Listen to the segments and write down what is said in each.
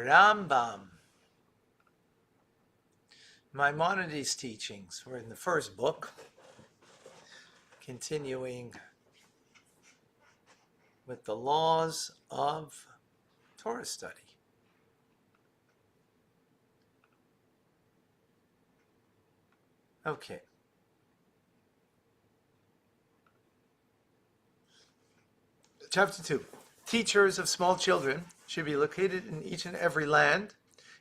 Rambam. Maimonides' teachings. We're in the first book, continuing with the laws of Torah study. Okay. Chapter 2. Teachers of small children should be located in each and every land,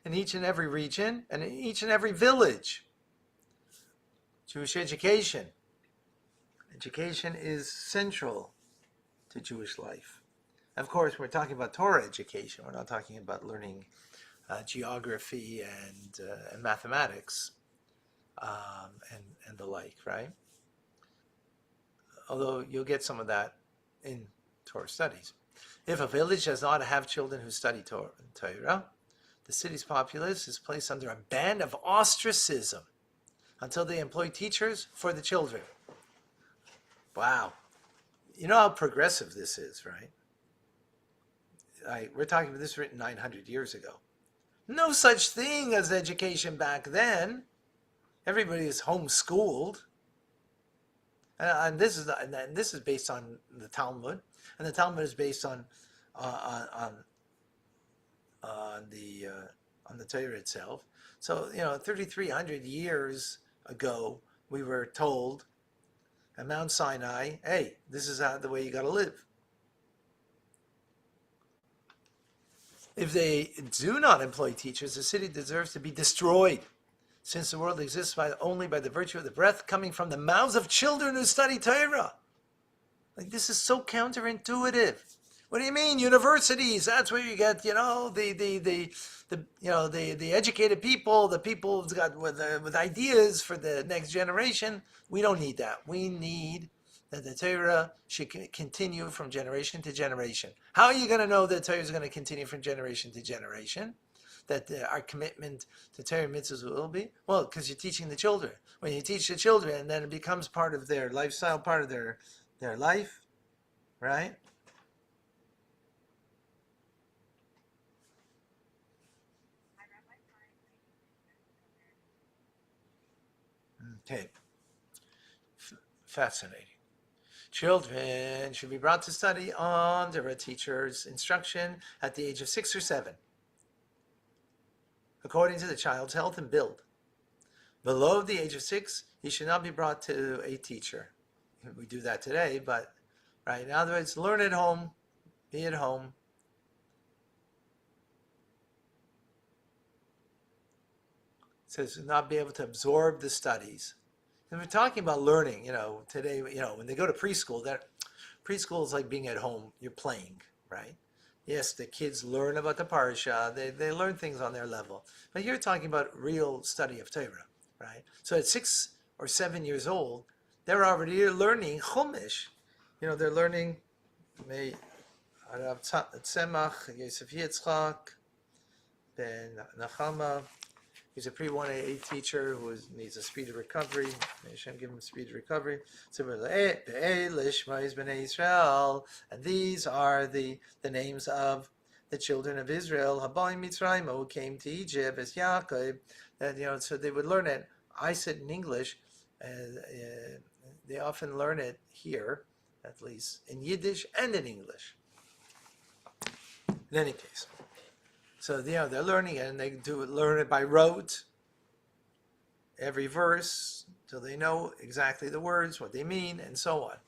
in each and every region, and in each and every village. Jewish education. Education is central to Jewish life. Of course, we're talking about Torah education. We're not talking about learning geography and mathematics and the like, right? Although you'll get some of that in Torah studies. If a village does not have children who study Torah, the city's populace is placed under a ban of ostracism until they employ teachers for the children. Wow. You know how progressive this is, right? We're talking about this written 900 years ago. No such thing as education back then. Everybody is homeschooled. And this is based on the Talmud, and the Talmud is based on the Torah itself. So 3,300 years ago, we were told at Mount Sinai, "Hey, this is the way you got to live." If they do not employ teachers, the city deserves to be destroyed, since the world exists only by the virtue of the breath coming from the mouths of children who study Torah. Like, this is so counterintuitive. What do you mean, universities? That's where you get, the educated people, the people who've got with ideas for the next generation. We don't need that. We need that the Torah should continue from generation to generation. How are you going to know that Torah is going to continue from generation to generation? That our commitment to Torah mitzvahs will be? Well, because you're teaching the children. When you teach the children, then it becomes part of their lifestyle, part of their life, right? Okay. Fascinating. Children should be brought to study under a teacher's instruction at the age of 6 or 7. According to the child's health and build. Below the age of 6, he should not be brought to a teacher. We do that today, but right, in other words, learn at home, be at home. It says not be able to absorb the studies. And we're talking about learning, today, when they go to preschool, preschool is like being at home, you're playing, right? Yes, the kids learn about the parsha, they learn things on their level. But you're talking about real study of Torah, right? So at 6 or 7 years old, they're already learning Chumash. They're learning Rav Tzemach, Yosef Yitzchak, Ben Nachama. He's a pre-1AA teacher who needs a speedy recovery. May Hashem give him a speedy recovery. And these are the names of the children of Israel. Habayim Mitzrayim, who came to Egypt as Yaakov. And so they would learn it. I said in English, they often learn it here, at least in Yiddish and in English. In any case. So they're learning it, and they learn it by rote, every verse, till they know exactly the words, what they mean, and so on.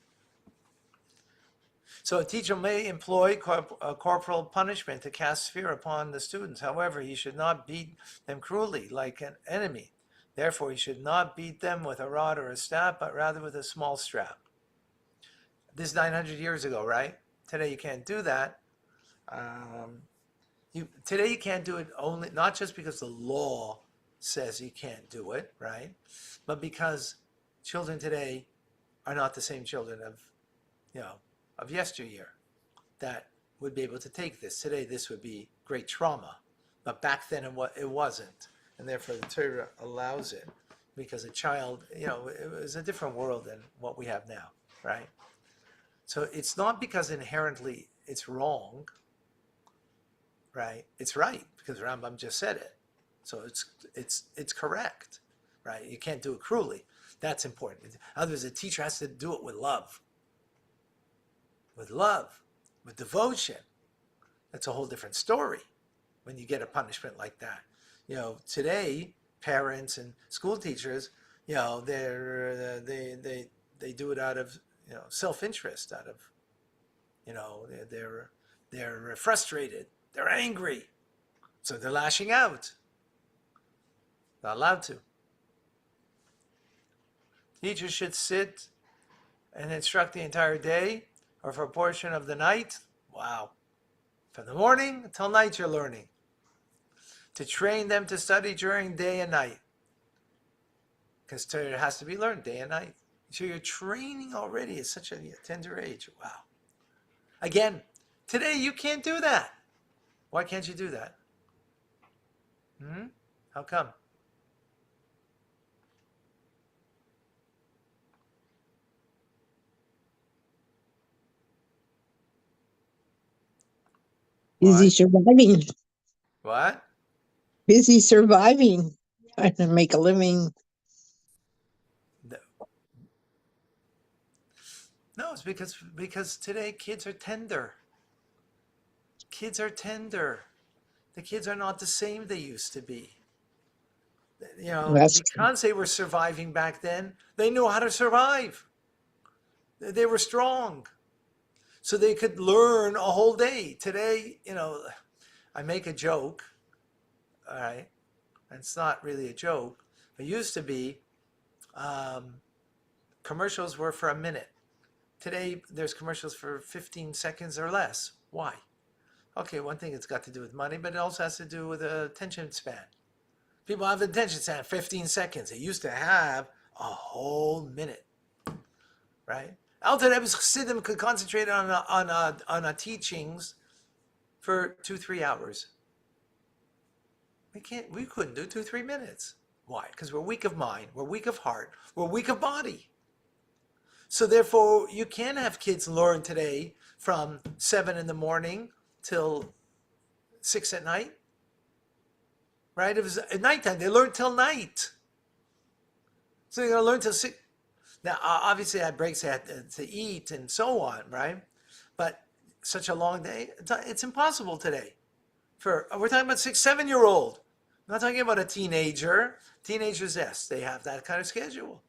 So a teacher may employ corporal punishment to cast fear upon the students. However, he should not beat them cruelly like an enemy. Therefore, he should not beat them with a rod or a staff, but rather with a small strap. This is 900 years ago, right? Today you can't do that. Today you can't do it only, not just because the law says you can't do it, right? But because children today are not the same children of yesteryear that would be able to take this. Today this would be great trauma, but back then it wasn't, and therefore the Torah allows it because a child, it was a different world than what we have now, right? So it's not because inherently it's wrong. right? It's right because Rambam just said it. So it's correct, right? You can't do it cruelly. That's important. Otherwise, the teacher has to do it with love, with devotion. That's a whole different story when you get a punishment like that. Today, parents and school teachers, they do it out of self-interest, out of they're frustrated, they're angry, so they're lashing out. Not allowed to. Teachers should sit and instruct the entire day or for a portion of the night. Wow. From the morning until night you're learning. To train them to study during day and night. Because Torah has to be learned day and night. So you're training already at such a tender age. Wow. Again, today you can't do that. Why can't you do that? How come? Busy surviving. What? Busy surviving. Trying to make a living. No, it's because today kids are tender. Kids are tender. The kids are not the same they used to be. Because they were surviving back then, they knew how to survive. They were strong. So they could learn a whole day. Today, I make a joke, all right? And it's not really a joke. It used to be commercials were for a minute. Today, there's commercials for 15 seconds or less. Why? Okay, one thing it's got to do with money, but it also has to do with attention span. People have attention span 15 seconds. They used to have a whole minute, right? Alter Rebbe's Chassidim could concentrate on teachings for 2-3 hours. We couldn't do 2-3 minutes. Why? Because we're weak of mind, we're weak of heart, we're weak of body. So therefore, you can have kids learn today from 7 in the morning till 6 at night. Right? If it was at nighttime, they learn till night. So they're going to learn till 6. Now, obviously, at breaks, they had to eat and so on, right? But such a long day, it's impossible today. We're talking about 6-7-year-old. I'm not talking about a teenager. Teenagers, yes, they have that kind of schedule.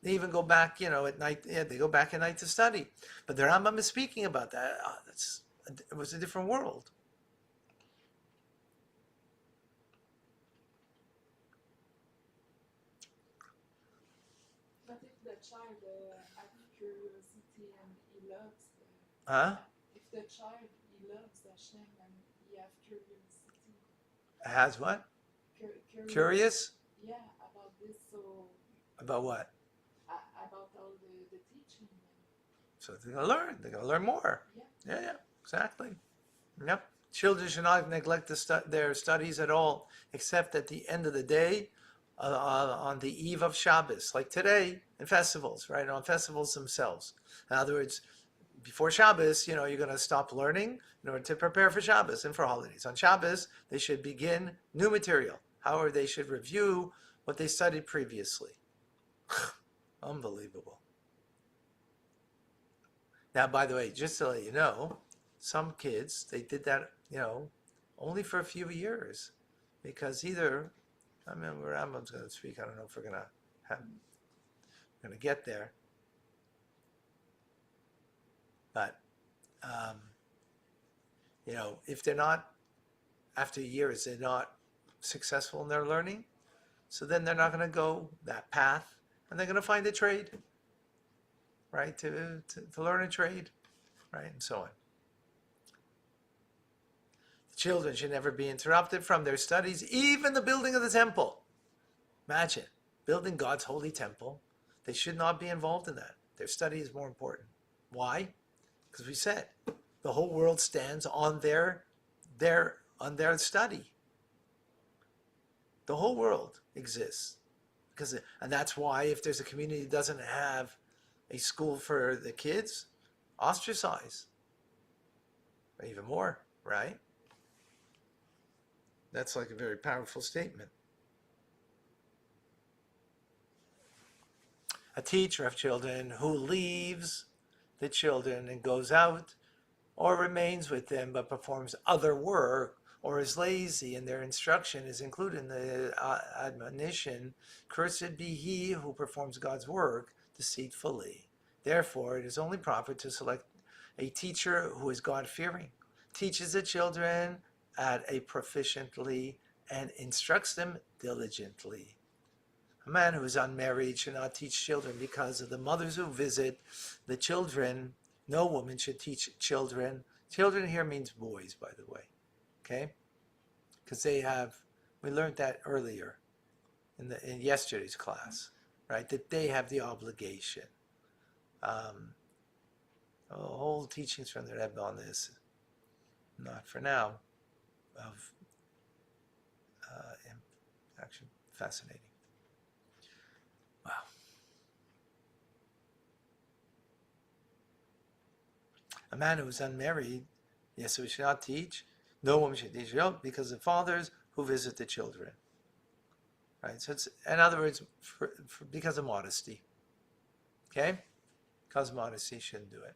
They even go back, at night. Yeah, they go back at night to study. But the Rambam is speaking about that. It was a different world. But if the child has curiosity and he loves if the child he loves Hashem and he has curiosity. Has what? Curious? Yeah, about this. So. About what? About all the teaching. So they're going to learn. They're going to learn more. Yeah. Yeah, exactly. Yep. Children should not neglect their studies at all, except at the end of the day, on the eve of Shabbos, like today in festivals, right? On festivals themselves. In other words, before Shabbos, you're going to stop learning in order to prepare for Shabbos and for holidays. On Shabbos, they should begin new material. However, they should review what they studied previously. Unbelievable. Now, by the way, just to let you know, some kids, they did that, only for a few years. Because either, I mean, Rambam's going to speak, I don't know if we're going to get there. But, if they're not, after years, they're not successful in their learning, so then they're not going to go that path, and they're going to find a trade, right, to learn a trade, right, and so on. The children should never be interrupted from their studies, even the building of the temple. Imagine, building God's holy temple. They should not be involved in that. Their study is more important. Why? Because we said, the whole world stands on their study. The whole world exists. And that's why if there's a community that doesn't have a school for the kids, ostracize. Or even more, right? That's like a very powerful statement. A teacher of children who leaves the children and goes out or remains with them but performs other work or is lazy and their instruction is included in the admonition, cursed be he who performs God's work deceitfully. Therefore, it is only proper to select a teacher who is God-fearing, teaches the children at a proficiently, and instructs them diligently. A man who is unmarried should not teach children because of the mothers who visit the children. No woman should teach children. Children here means boys, by the way. Okay? Because we learned that earlier in yesterday's class, right? That they have the obligation. Whole teachings from the Rebbe on this, not for now, of action. Fascinating. Wow. A man who is unmarried, yes, we should not teach. No woman should teach because of fathers who visit the children. Right? So it's, in other words, because of modesty. Okay? Because of modesty, shouldn't do it.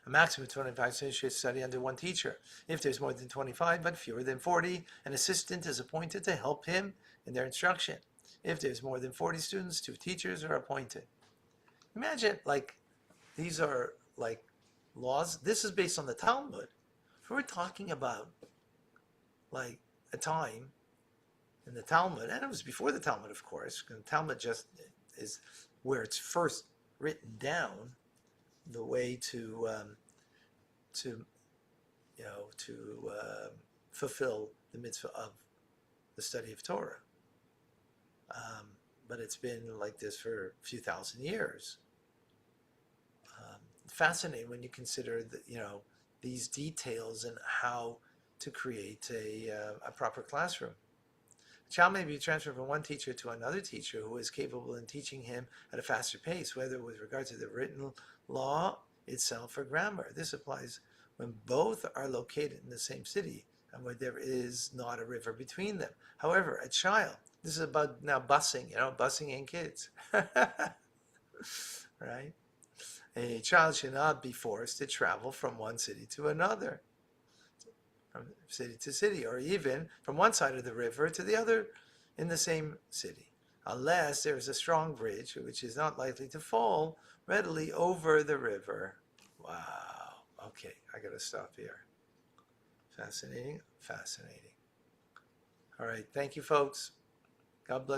A maximum of 25 students should study under one teacher. If there's more than 25 but fewer than 40, an assistant is appointed to help him in their instruction. If there's more than 40 students, 2 teachers are appointed. Imagine, these are laws. This is based on the Talmud. If we're talking about a time in the Talmud, and it was before the Talmud, of course, because the Talmud just is where it's first written down, the way to fulfill the mitzvah of the study of Torah. But it's been like this for a few thousand years. Fascinating when you consider these details and how to create a proper classroom. A child may be transferred from one teacher to another teacher who is capable in teaching him at a faster pace, whether with regard to the written law itself or grammar. This applies when both are located in the same city and where there is not a river between them. However, a child, this is about now busing, busing in kids, right? A child should not be forced to travel from one city to another, from city to city, or even from one side of the river to the other in the same city, unless there is a strong bridge which is not likely to fall readily over the river. Wow. Okay, I gotta stop here. Fascinating, fascinating. All right, thank you, folks. God bless.